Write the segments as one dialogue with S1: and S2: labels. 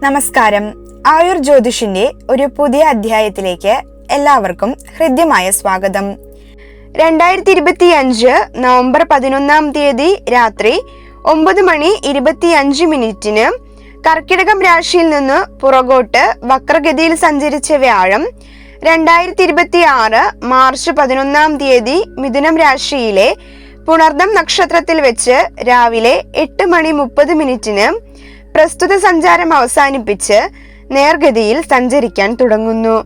S1: നമസ്കാരം. ആയുർ ജ്യോതിഷിന്റെ ഒരു പുതിയ അധ്യായത്തിലേക്ക് എല്ലാവർക്കും ഹൃദ്യമായ സ്വാഗതം. 2025 നവംബർ 11 രാത്രി 9:25 കർക്കിടകം രാശിയിൽ നിന്ന് പുറകോട്ട് വക്രഗതിയിൽ സഞ്ചരിച്ച വ്യാഴം 2026 മാർച്ച് 11 മിഥുനം രാശിയിലെ പുണർദം നക്ഷത്രത്തിൽ വെച്ച് രാവിലെ 8:30 പ്രസ്തുത സഞ്ചാരം അവസാനിപ്പിച്ച് നേർഗതിയിൽ സഞ്ചരിക്കാൻ തുടങ്ങുന്നു.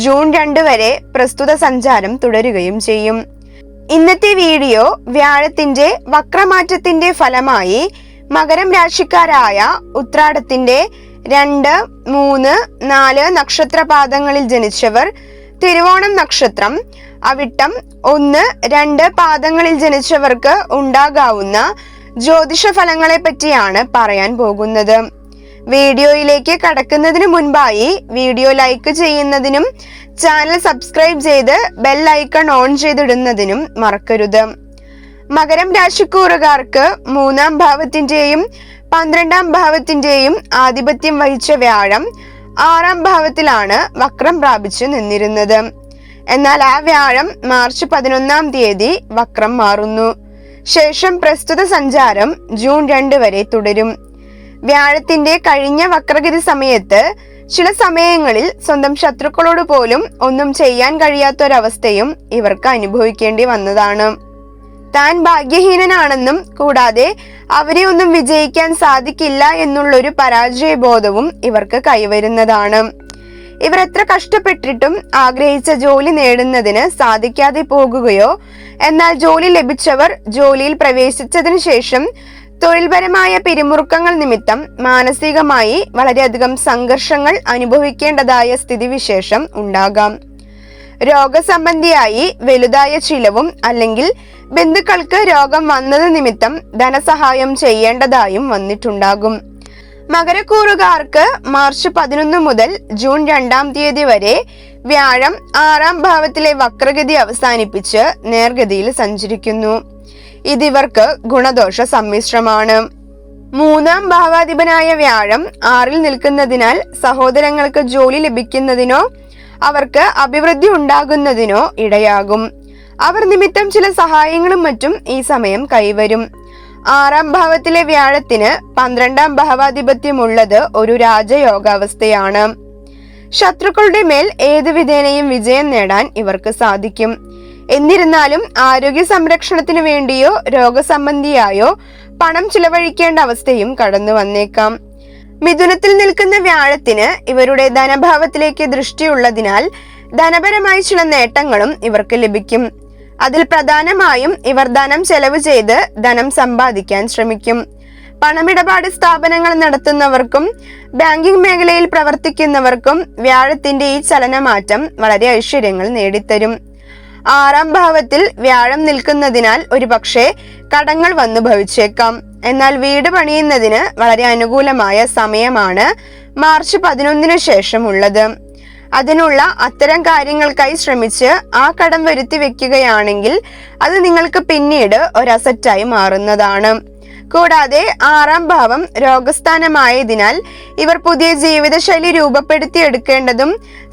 S1: ജൂൺ 2 വരെ പ്രസ്തുത സഞ്ചാരം തുടരുകയും ചെയ്യും. ഇന്നത്തെ വീഡിയോ വ്യാഴത്തിന്റെ വക്രമാറ്റത്തിന്റെ ഫലമായി മകരം രാശിക്കാരായ ഉത്രാടത്തിന്റെ 2, 3, 4 നക്ഷത്രപാദങ്ങളിൽ ജനിച്ചവർ, തിരുവോണം നക്ഷത്രം, അവിട്ടം 1, 2 പാദങ്ങളിൽ ജനിച്ചവർക്ക് ഉണ്ടാകാവുന്ന ജ്യോതിഷ ഫലങ്ങളെ പറ്റിയാണ് പറയാൻ പോകുന്നത്. വീഡിയോയിലേക്ക് കടക്കുന്നതിന് മുൻപായി വീഡിയോ ലൈക്ക് ചെയ്യുന്നതിനും ചാനൽ സബ്സ്ക്രൈബ് ചെയ്ത് ബെൽ ഐക്കൺ ഓൺ ചെയ്തിടുന്നതിനും മറക്കരുത്. മകരം രാശിക്കൂറുകാർക്ക് 3-ാം ഭാവത്തിന്റെയും 12-ാം ഭാവത്തിന്റെയും ആധിപത്യം വഹിച്ച വ്യാഴം 6-ാം ഭാവത്തിലാണ് വക്രം പ്രാപിച്ചു നിന്നിരുന്നത്. എന്നാൽ ആ വ്യാഴം മാർച്ച് 11 വക്രം മാറുന്നു. ശേഷം പ്രസ്തുത സഞ്ചാരം ജൂൺ 2 വരെ തുടരും. വ്യാഴത്തിന്റെ കഴിഞ്ഞ വക്രഗതി സമയത്ത് ചില സമയങ്ങളിൽ സ്വന്തം ശത്രുക്കളോട് പോലും ഒന്നും ചെയ്യാൻ കഴിയാത്തൊരവസ്ഥയും ഇവർക്ക് അനുഭവിക്കേണ്ടി വന്നതാണ്. താൻ ഭാഗ്യഹീനനാണെന്നും കൂടാതെ അവരെ ഒന്നും വിജയിക്കാൻ സാധിക്കില്ല എന്നുള്ളൊരു പരാജയബോധവും ഇവർക്ക് കൈവരുന്നതാണ്. ഇവർ എത്ര കഷ്ടപ്പെട്ടിട്ടും ആഗ്രഹിച്ച ജോലി നേടുന്നതിന് സാധിക്കാതെ പോകുകയോ, എന്നാൽ ജോലി ലഭിച്ചവർ ജോലിയിൽ പ്രവേശിച്ചതിനു ശേഷം തൊഴിൽപരമായ പിരിമുറുക്കങ്ങൾ നിമിത്തം മാനസികമായി വളരെയധികം സംഘർഷങ്ങൾ അനുഭവിക്കേണ്ടതായ സ്ഥിതിവിശേഷം ഉണ്ടാകാം. രോഗസംബന്ധിയായി വലുതായ ചിലവും അല്ലെങ്കിൽ ബന്ധുക്കൾക്ക് രോഗം വന്നത് നിമിത്തം ധനസഹായം ചെയ്യേണ്ടതായും വന്നിട്ടുണ്ടാകും. മകരക്കൂറുകാർക്ക് മാർച്ച് 11 മുതൽ ജൂൺ 2 വരെ വ്യാഴം 6-ാം ഭാവത്തിലെ വക്രഗതി അവസാനിപ്പിച്ച് നേർഗതിയിൽ സഞ്ചരിക്കുന്നു. ഇതിവർക്ക് ഗുണദോഷ സമ്മിശ്രമാണ്. 3-ാം ഭാവാധിപനായ വ്യാഴം 6-ൽ നിൽക്കുന്നതിനാൽ സഹോദരങ്ങൾക്ക് ജോലി ലഭിക്കുന്നതിനോ അവർക്ക് അഭിവൃദ്ധി ഉണ്ടാകുന്നതിനോ ഇടയാകും. അവർ നിമിത്തം ചില സഹായങ്ങളും മറ്റും ഈ സമയം കൈവരും. 6-ാം ഭാവത്തിലെ വ്യാഴത്തിന് 12-ാം ഭാവാധിപത്യമുള്ളത് ഒരു രാജയോഗാവസ്ഥയാണ്. ശത്രുക്കളുടെ മേൽ ഏതു വിധേനയും വിജയം നേടാൻ ഇവർക്ക് സാധിക്കും. എന്നിരുന്നാലും ആരോഗ്യ സംരക്ഷണത്തിനു വേണ്ടിയോ രോഗസംബന്ധിയായോ പണം ചിലവഴിക്കേണ്ട അവസ്ഥയും കടന്നു വന്നേക്കാം. മിഥുനത്തിൽ നിൽക്കുന്ന വ്യാഴത്തിന് ഇവരുടെ ധനഭാവത്തിലേക്ക് ദൃഷ്ടിയുള്ളതിനാൽ ധനപരമായി ചില നേട്ടങ്ങളും ഇവർക്ക് ലഭിക്കും. അതിൽ പ്രധാനമായും ഇവർ ധനം ചെലവ് ചെയ്ത് ധനം സമ്പാദിക്കാൻ ശ്രമിക്കും. പണമിടപാട് സ്ഥാപനങ്ങൾ നടത്തുന്നവർക്കും ബാങ്കിംഗ് മേഖലയിൽ പ്രവർത്തിക്കുന്നവർക്കും വ്യാഴത്തിന്റെ ഈ ചലനമാറ്റം വളരെ ഐശ്വര്യങ്ങൾ നേടിത്തരും. 6-ാം ഭാവത്തിൽ വ്യാഴം നിൽക്കുന്നതിനാൽ ഒരുപക്ഷെ കടങ്ങൾ വന്നു ഭവിച്ചേക്കാം. എന്നാൽ വീട് പണിയുന്നതിന് വളരെ അനുകൂലമായ സമയമാണ് മാർച്ച് 11 ശേഷം ഉള്ളത്. അതിനുള്ള അത്തരം കാര്യങ്ങൾക്കായി ശ്രമിച്ച് ആ കടം വരുത്തി വെക്കുകയാണെങ്കിൽ അത് നിങ്ങൾക്ക് പിന്നീട് ഒരു അസറ്റായി മാറുന്നതാണ്. കൂടാതെ 6-ാം ഭാവം രോഗസ്ഥാനമായതിനാൽ ഇവർ പുതിയ ജീവിതശൈലി രൂപപ്പെടുത്തിയെടുക്കേണ്ടതും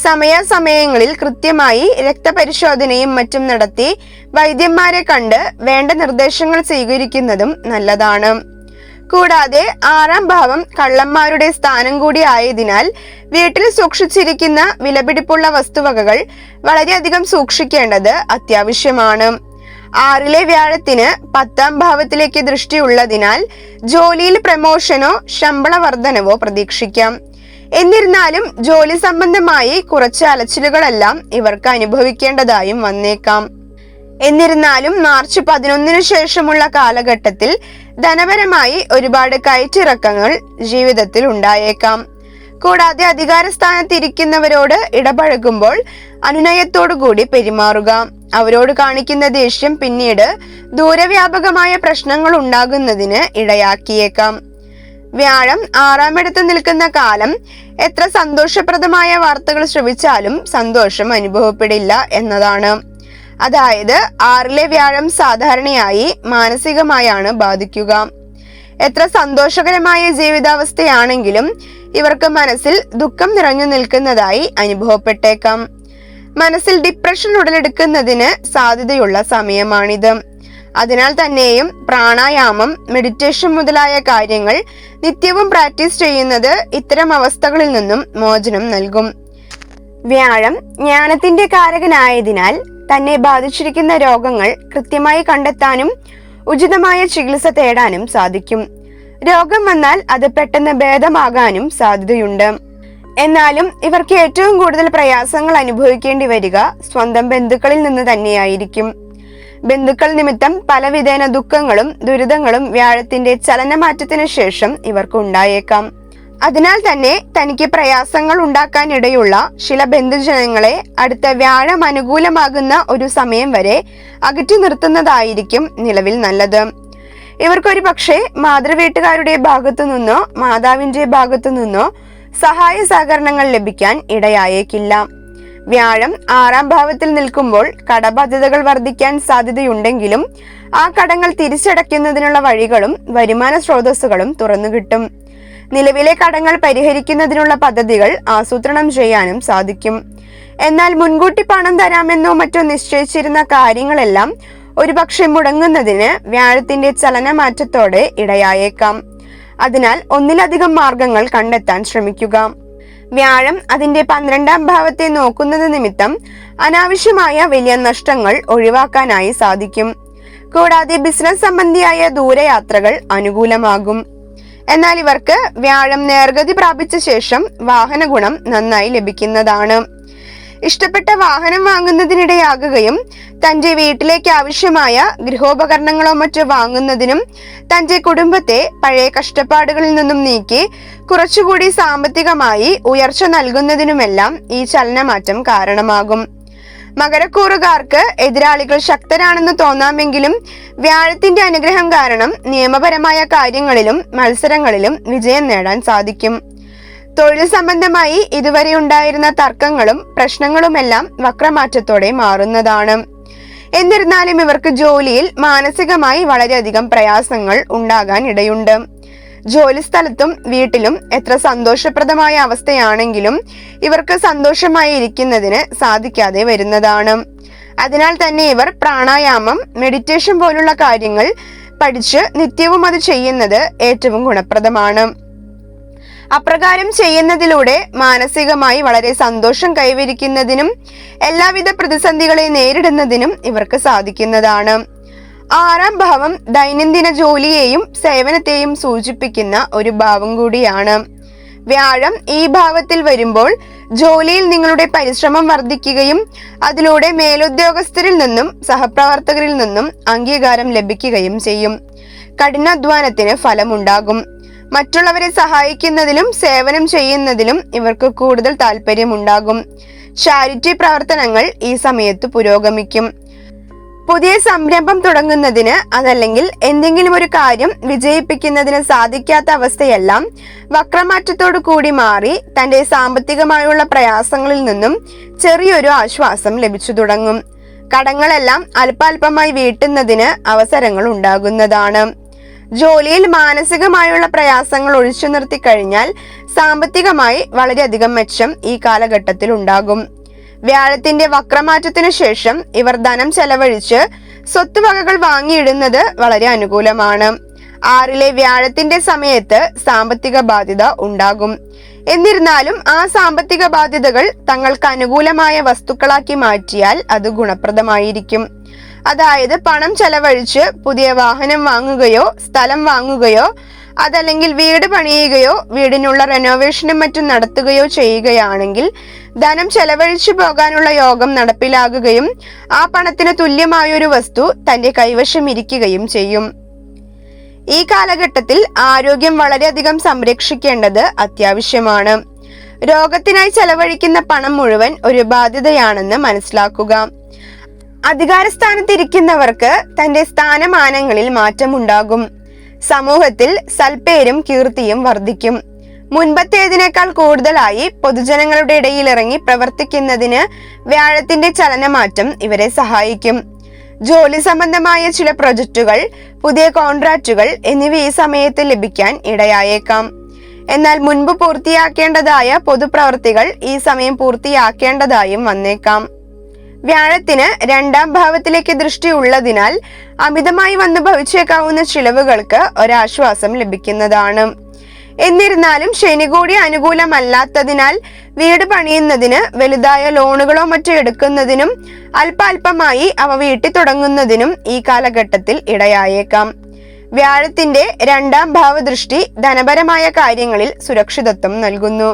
S1: സമയാസമയങ്ങളിൽ കൃത്യമായി രക്തപരിശോധനയും മറ്റും നടത്തി വൈദ്യന്മാരെ കണ്ട് വേണ്ട നിർദ്ദേശങ്ങൾ സ്വീകരിക്കുന്നതും നല്ലതാണ്. കൂടാതെ 6-ാം ഭാവം കള്ളന്മാരുടെ സ്ഥാനം കൂടി ആയതിനാൽ വീട്ടിൽ സൂക്ഷിച്ചിരിക്കുന്ന വിലപിടിപ്പുള്ള വസ്തുവകകൾ വളരെയധികം സൂക്ഷിക്കേണ്ടത് അത്യാവശ്യമാണ്. 6-ലെ വ്യാഴത്തിന് 10-ാം ഭാവത്തിലേക്ക് ദൃഷ്ടിയുള്ളതിനാൽ ജോലിയിൽ പ്രമോഷനോ ശമ്പള വർധനവോ പ്രതീക്ഷിക്കാം. എന്നിരുന്നാലും ജോലി സംബന്ധമായി കുറച്ച് അലച്ചിലുകളെല്ലാം ഇവർക്ക് അനുഭവിക്കേണ്ടതായും വന്നേക്കാം. എന്നിരുന്നാലും മാർച്ച് 11 ശേഷമുള്ള കാലഘട്ടത്തിൽ ധനപരമായി ഒരുപാട് കയറ്റിറക്കങ്ങൾ ജീവിതത്തിൽ ഉണ്ടായേക്കാം. കൂടാതെ അധികാരസ്ഥാനത്തിരിക്കുന്നവരോട് ഇടപഴകുമ്പോൾ അനുനയത്തോടുകൂടി പെരുമാറുക. അവരോട് കാണിക്കുന്ന ദേഷ്യം പിന്നീട് ദൂരവ്യാപകമായ പ്രശ്നങ്ങൾ ഉണ്ടാകുന്നതിന് ഇടയാക്കിയേക്കാം. വ്യാഴം 6-ാം ഇടത്ത് നിൽക്കുന്ന കാലം എത്ര സന്തോഷപ്രദമായ വാർത്തകൾ ശ്രവിച്ചാലും സന്തോഷം അനുഭവപ്പെടില്ല എന്നതാണ്. അതായത് 6-ലെ വ്യാഴം സാധാരണയായി മാനസികമായാണ് ബാധിക്കുക. എത്ര സന്തോഷകരമായ ജീവിതാവസ്ഥയാണെങ്കിലും ഇവർക്ക് മനസ്സിൽ ദുഃഖം നിറഞ്ഞു നിൽക്കുന്നതായി അനുഭവപ്പെട്ടേക്കാം. മനസ്സിൽ ഡിപ്രഷൻ ഉടലെടുക്കുന്നതിന് സാധ്യതയുള്ള സമയമാണിത്. അതിനാൽ തന്നെയും പ്രാണായാമം, മെഡിറ്റേഷൻ മുതലായ കാര്യങ്ങൾ നിത്യവും പ്രാക്ടീസ് ചെയ്യുന്നത് ഇത്തരം അവസ്ഥകളിൽ നിന്നും മോചനം നൽകും. വ്യാഴം ജ്ഞാനത്തിന്റെ കാരകനായതിനാൽ തന്നെ ബാധിച്ചിരിക്കുന്ന രോഗങ്ങൾ കൃത്യമായി കണ്ടെത്താനും ഉചിതമായ ചികിത്സ തേടാനും സാധിക്കും. രോഗം വന്നാൽ അത് പെട്ടെന്ന് ഭേദമാകാനും സാധ്യതയുണ്ട്. എന്നാലും ഇവർക്ക് ഏറ്റവും കൂടുതൽ പ്രയാസങ്ങൾ അനുഭവിക്കേണ്ടി വരിക സ്വന്തം ബന്ധുക്കളിൽ നിന്ന് തന്നെയായിരിക്കും. ബന്ധുക്കൾ നിമിത്തം പലവിധേന ദുഃഖങ്ങളും ദുരിതങ്ങളും വ്യാഴത്തിന്റെ ചലനമാറ്റത്തിന് ശേഷം ഇവർക്ക് ഉണ്ടായേക്കാം. അതിനാൽ തന്നെ തനിക്ക് പ്രയാസങ്ങൾ ഉണ്ടാക്കാനിടയുള്ള ചില ബന്ധുജനങ്ങളെ അടുത്ത വ്യാഴം അനുകൂലമാകുന്ന ഒരു സമയം വരെ അകറ്റി നിർത്തുന്നതായിരിക്കും നിലവിൽ നല്ലത്. ഇവർക്കൊരു പക്ഷേ മാതൃവീട്ടുകാരുടെ ഭാഗത്തു നിന്നോ മാതാവിന്റെ ഭാഗത്തു നിന്നോ സഹായ സഹകരണങ്ങൾ ലഭിക്കാൻ ഇടയായേക്കില്ല. വ്യാഴം 6ാം ഭാവത്തിൽ നിൽക്കുമ്പോൾ കടബാധ്യതകൾ വർദ്ധിക്കാൻ സാധ്യതയുണ്ടെങ്കിലും ആ കടങ്ങൾ തിരിച്ചടയ്ക്കുന്നതിനുള്ള വഴികളും വരുമാന സ്രോതസ്സുകളും തുറന്നു കിട്ടും. നിലവിലെ കടങ്ങൾ പരിഹരിക്കുന്നതിനുള്ള പദ്ധതികൾ ആസൂത്രണം ചെയ്യാനും സാധിക്കും. എന്നാൽ മുൻകൂട്ടി പണം തരാമെന്നോ മറ്റോ നിശ്ചയിച്ചിരുന്ന കാര്യങ്ങളെല്ലാം ഒരുപക്ഷെ മുടങ്ങുന്നതിന് വ്യാഴത്തിന്റെ ചലനമാറ്റത്തോടെ ഇടയായേക്കാം. അതിനാൽ ഒന്നിലധികം മാർഗങ്ങൾ കണ്ടെത്താൻ ശ്രമിക്കുക. വ്യാഴം അതിന്റെ 12ാം ഭാവത്തെ നോക്കുന്നത് നിമിത്തം അനാവശ്യമായ വലിയ നഷ്ടങ്ങൾ ഒഴിവാക്കാനായി സാധിക്കും. കൂടാതെ ബിസിനസ് സംബന്ധിയായ ദൂരയാത്രകൾ അനുകൂലമാകും. എന്നാൽ ഇവർക്ക് വ്യാഴം നേർഗതി പ്രാപിച്ച ശേഷം വാഹന ഗുണം നന്നായി ലഭിക്കുന്നതാണ്. ഇഷ്ടപ്പെട്ട വാഹനം വാങ്ങുന്നതിനിടയാകുകയും തന്റെ വീട്ടിലേക്ക് ആവശ്യമായ ഗൃഹോപകരണങ്ങളോ മറ്റോ വാങ്ങുന്നതിനും തന്റെ കുടുംബത്തെ പഴയ കഷ്ടപ്പാടുകളിൽ നിന്നും നീക്കി കുറച്ചുകൂടി സാമ്പത്തികമായി ഉയർച്ച നൽകുന്നതിനുമെല്ലാം ഈ ചലനമാറ്റം കാരണമാകും. മകരക്കൂറുകാർക്ക് എതിരാളികൾ ശക്തരാണെന്ന് തോന്നാമെങ്കിലും വ്യാഴത്തിന്റെ അനുഗ്രഹം കാരണം നിയമപരമായ കാര്യങ്ങളിലും മത്സരങ്ങളിലും വിജയം നേടാൻ സാധിക്കും. തൊഴിൽ സംബന്ധമായി ഇതുവരെ ഉണ്ടായിരുന്ന തർക്കങ്ങളും പ്രശ്നങ്ങളുമെല്ലാം വക്രമാറ്റത്തോടെ മാറുന്നതാണ്. എന്നിരുന്നാലും ഇവർക്ക് ജോലിയിൽ മാനസികമായി വളരെയധികം പ്രയാസങ്ങൾ ഉണ്ടാകാൻ ഇടയുണ്ട്. ജോലി സ്ഥലത്തും വീട്ടിലും എത്ര സന്തോഷപ്രദമായ അവസ്ഥയാണെങ്കിലും ഇവർക്ക് സന്തോഷമായി ഇരിക്കുന്നതിന് സാധിക്കാതെ വരുന്നതാണ്. അതിനാൽ തന്നെ ഇവർ പ്രാണായാമം, മെഡിറ്റേഷൻ പോലുള്ള കാര്യങ്ങൾ പഠിച്ച് നിത്യവും അത് ചെയ്യുന്നത് ഏറ്റവും ഗുണപ്രദമാണ്. അപ്രകാരം ചെയ്യുന്നതിലൂടെ മാനസികമായി വളരെ സന്തോഷം കൈവരിക്കുന്നതിനും എല്ലാവിധ പ്രതിസന്ധികളെ നേരിടുന്നതിനും ഇവർക്ക് സാധിക്കുന്നതാണ്. 6ാം ഭാവം ദൈനംദിന ജോലിയെയും സേവനത്തെയും സൂചിപ്പിക്കുന്ന ഒരു ഭാവം കൂടിയാണ്. വ്യാഴം ഈ ഭാവത്തിൽ വരുമ്പോൾ ജോലിയിൽ നിങ്ങളുടെ പരിശ്രമം വർദ്ധിക്കുകയും അതിലൂടെ മേലുദ്യോഗസ്ഥരിൽ നിന്നും സഹപ്രവർത്തകരിൽ നിന്നും അംഗീകാരം ലഭിക്കുകയും ചെയ്യും. കഠിനാധ്വാനത്തിന് ഫലമുണ്ടാകും. മറ്റുള്ളവരെ സഹായിക്കുന്നതിലും സേവനം ചെയ്യുന്നതിലും ഇവർക്ക് കൂടുതൽ താല്പര്യമുണ്ടാകും. ചാരിറ്റി പ്രവർത്തനങ്ങൾ ഈ സമയത്ത് പുരോഗമിക്കും. പുതിയ സംരംഭം തുടങ്ങുന്നതിന് അതല്ലെങ്കിൽ എന്തെങ്കിലും ഒരു കാര്യം വിജയിപ്പിക്കുന്നതിന് സാധിക്കാത്ത അവസ്ഥയെല്ലാം വക്രമാറ്റത്തോടു കൂടി മാറി തന്റെ സാമ്പത്തികമായുള്ള പ്രയാസങ്ങളിൽ നിന്നും ചെറിയൊരു ആശ്വാസം ലഭിച്ചു തുടങ്ങും. കടങ്ങളെല്ലാം അല്പാൽപമായി വീട്ടുന്നതിന് അവസരങ്ങൾ ഉണ്ടാകുന്നതാണ്. ജോലിയിൽ മാനസികമായുള്ള പ്രയാസങ്ങൾ ഒഴിച്ചു നിർത്തി കഴിഞ്ഞാൽ സാമ്പത്തികമായി വളരെയധികം മെച്ചം ഈ കാലഘട്ടത്തിൽ ഉണ്ടാകും. വ്യാഴത്തിന്റെ വക്രമാറ്റത്തിനു ശേഷം ഇവർ ധനം ചെലവഴിച്ച് സ്വത്തുവകകൾ വാങ്ങിയിടുന്നത് വളരെ അനുകൂലമാണ്. 6ലെ വ്യാഴത്തിന്റെ സമയത്ത് സാമ്പത്തിക ബാധ്യത ഉണ്ടാകും. എന്നിരുന്നാലും ആ സാമ്പത്തിക ബാധ്യതകൾ തങ്ങൾക്ക് അനുകൂലമായ വസ്തുക്കളാക്കി മാറ്റിയാൽ അത് ഗുണപ്രദമായിരിക്കും. അതായത് പണം ചെലവഴിച്ച് പുതിയ വാഹനം വാങ്ങുകയോ സ്ഥലം വാങ്ങുകയോ അതല്ലെങ്കിൽ വീട് പണിയുകയോ വീടിനുള്ള റെനോവേഷനും മറ്റും നടത്തുകയോ ചെയ്യുകയാണെങ്കിൽ ധനം ചെലവഴിച്ചു പോകാനുള്ള യോഗം നടപ്പിലാകുകയും ആ പണത്തിന് തുല്യമായൊരു വസ്തു തന്റെ കൈവശം ഇരിക്കുകയും ചെയ്യും. ഈ കാലഘട്ടത്തിൽ ആരോഗ്യം വളരെയധികം സംരക്ഷിക്കേണ്ടത് അത്യാവശ്യമാണ്. രോഗത്തിനായി ചെലവഴിക്കുന്ന പണം മുഴുവൻ ഒരു ബാധ്യതയാണെന്ന് മനസ്സിലാക്കുക. അധികാരസ്ഥാനത്തിരിക്കുന്നവർക്ക് തന്റെ സ്ഥാനമാനങ്ങളിൽ മാറ്റമുണ്ടാകും. സമൂഹത്തിൽ സൽപ്പേരും കീർത്തിയും വർദ്ധിക്കും. മുൻപത്തേതിനേക്കാൾ കൂടുതലായി പൊതുജനങ്ങളുടെ ഇടയിൽ ഇറങ്ങി പ്രവർത്തിക്കുന്നതിന് വ്യാഴത്തിന്റെ ചലനമാറ്റം ഇവരെ സഹായിക്കും. ജോലി സംബന്ധമായ ചില പ്രൊജക്റ്റുകൾ, പുതിയ കോൺട്രാക്റ്റുകൾ എന്നിവ ഈ സമയത്ത് ലഭിക്കാൻ ഇടയായേക്കാം. എന്നാൽ മുൻപ് പൂർത്തിയാക്കേണ്ടതായ പൊതുപ്രവൃത്തികൾ ഈ സമയം പൂർത്തിയാക്കേണ്ടതായും വന്നേക്കാം. വ്യാഴത്തിന് 2ാം ഭാവത്തിലേക്ക് ദൃഷ്ടി ഉള്ളതിനാൽ അമിതമായി വന്നു ഭവിച്ചേക്കാവുന്ന ചിലവുകൾക്ക് ഒരാശ്വാസം ലഭിക്കുന്നതാണ്. എന്നിരുന്നാലും ശനി കൂടി അനുകൂലമല്ലാത്തതിനാൽ വീട് പണിയുന്നതിന്, വലുതായ ലോണുകളോ മറ്റോ എടുക്കുന്നതിനും അല്പാൽപമായി അവ വീട്ടി തുടങ്ങുന്നതിനും ഈ കാലഘട്ടത്തിൽ ഇടയായേക്കാം. വ്യാഴത്തിന്റെ 2ാം ഭാവദൃഷ്ടി ധനപരമായ കാര്യങ്ങളിൽ സുരക്ഷിതത്വം നൽകുന്നു.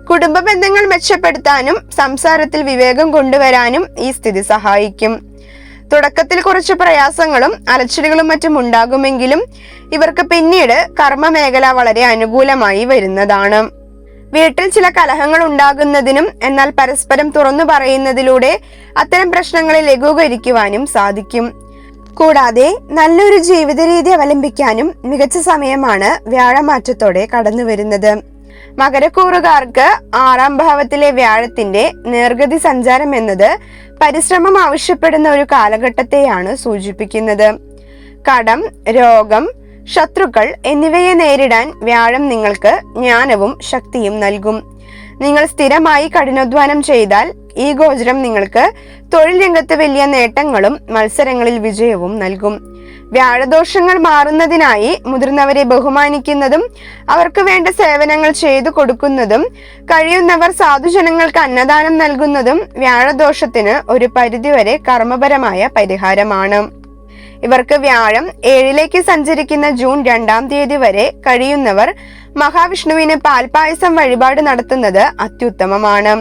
S1: കുടുംബ ബന്ധങ്ങൾ മെച്ചപ്പെടുത്താനും സംസാരത്തിൽ വിവേകം കൊണ്ടുവരാനും ഈ സ്ഥിതി സഹായിക്കും. തുടക്കത്തിൽ കുറച്ച് പ്രയാസങ്ങളും അലച്ചിലുകളും മറ്റും ഉണ്ടാകുമെങ്കിലും ഇവർക്ക് പിന്നീട് കർമ്മമേഖല വളരെ അനുകൂലമായി വരുന്നതാണ്. വീട്ടിൽ ചില കലഹങ്ങൾ ഉണ്ടാകുന്നതിനും എന്നാൽ പരസ്പരം തുറന്നു പറയുന്നതിലൂടെ അത്തരം പ്രശ്നങ്ങളെ ലഘൂകരിക്കുവാനും സാധിക്കും. കൂടാതെ നല്ലൊരു ജീവിത രീതി അവലംബിക്കാനും മികച്ച സമയമാണ് വ്യാഴമാറ്റത്തോടെ കടന്നു വരുന്നത്. മകരക്കൂറുകാർക്ക് 6ാം ഭാവത്തിലെ വ്യാഴത്തിന്റെ നേർഗതി സഞ്ചാരം എന്നത് പരിശ്രമം ആവശ്യപ്പെടുന്ന ഒരു കാലഘട്ടത്തെയാണ് സൂചിപ്പിക്കുന്നത്. കടം, രോഗം, ശത്രുക്കൾ എന്നിവയെ നേരിടാൻ വ്യാഴം നിങ്ങൾക്ക് ജ്ഞാനവും ശക്തിയും നൽകും. നിങ്ങൾ സ്ഥിരമായി കഠിനാധ്വാനം ചെയ്താൽ ഈ ഗോചരം നിങ്ങൾക്ക് തൊഴിൽ രംഗത്ത് വലിയ നേട്ടങ്ങളും മത്സരങ്ങളിൽ വിജയവും നൽകും. വ്യാഴദോഷങ്ങൾ മാറുന്നതിനായി മുതിർന്നവരെ ബഹുമാനിക്കുന്നതും അവർക്ക് വേണ്ട സേവനങ്ങൾ ചെയ്തു കൊടുക്കുന്നതും കഴിയുന്നവർ സാധുജനങ്ങൾക്ക് അന്നദാനം നൽകുന്നതും വ്യാഴദോഷത്തിന് ഒരു പരിധിവരെ കർമ്മപരമായ പരിഹാരമാണ്. ഇവർക്ക് വ്യാഴം 7ലേക്ക് സഞ്ചരിക്കുന്ന ജൂൺ 2-ാം തീയതി വരെ കഴിയുന്നവർ മഹാവിഷ്ണുവിന് പാൽപായസം വഴിപാട് നടത്തുന്നത് അത്യുത്തമമാണ്.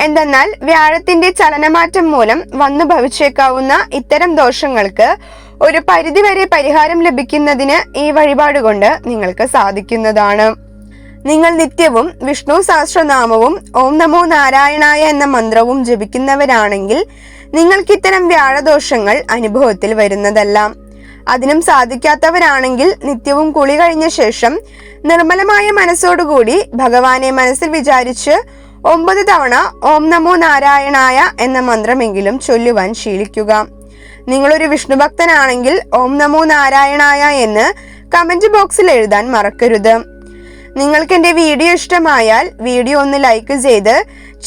S1: എന്തെന്നാൽ വ്യാഴത്തിന്റെ ചലനമാറ്റം മൂലം വന്നു ഭവിച്ചേക്കാവുന്ന ഇത്തരം ദോഷങ്ങൾക്ക് ഒരു പരിധിവരെ പരിഹാരം ലഭിക്കുന്നതിന് ഈ വഴിപാട് കൊണ്ട് നിങ്ങൾക്ക് സാധിക്കുന്നതാണ്. നിങ്ങൾ നിത്യവും വിഷ്ണു സഹസ്രനാമവും ഓം നമോ നാരായണായ എന്ന മന്ത്രവും ജപിക്കുന്നവരാണെങ്കിൽ നിങ്ങൾക്ക് ഇത്തരം വ്യാഴദോഷങ്ങൾ അനുഭവത്തിൽ വരുന്നതല്ല. അതിനും സാധിക്കാത്തവരാണെങ്കിൽ നിത്യവും കുളി കഴിഞ്ഞ ശേഷം നിർമ്മലമായ മനസ്സോടുകൂടി ഭഗവാനെ മനസ്സിൽ വിചാരിച്ച് 9 തവണ ഓം നമോ നാരായണായ എന്ന മന്ത്രമെങ്കിലും ചൊല്ലുവാൻ ശീലിക്കുക. നിങ്ങളൊരു വിഷ്ണു ഭക്തനാണെങ്കിൽ ഓം നമോ നാരായണായ എന്ന് കമന്റ് ബോക്സിൽ എഴുതാൻ മറക്കരുത്. നിങ്ങൾക്ക് എൻ്റെ വീഡിയോ ഇഷ്ടമായാൽ വീഡിയോ ഒന്ന് ലൈക്ക് ചെയ്ത്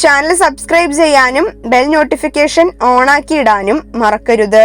S1: ചാനൽ സബ്സ്ക്രൈബ് ചെയ്യാനും ബെൽ നോട്ടിഫിക്കേഷൻ ഓൺ ആക്കി ഇടാനും മറക്കരുത്.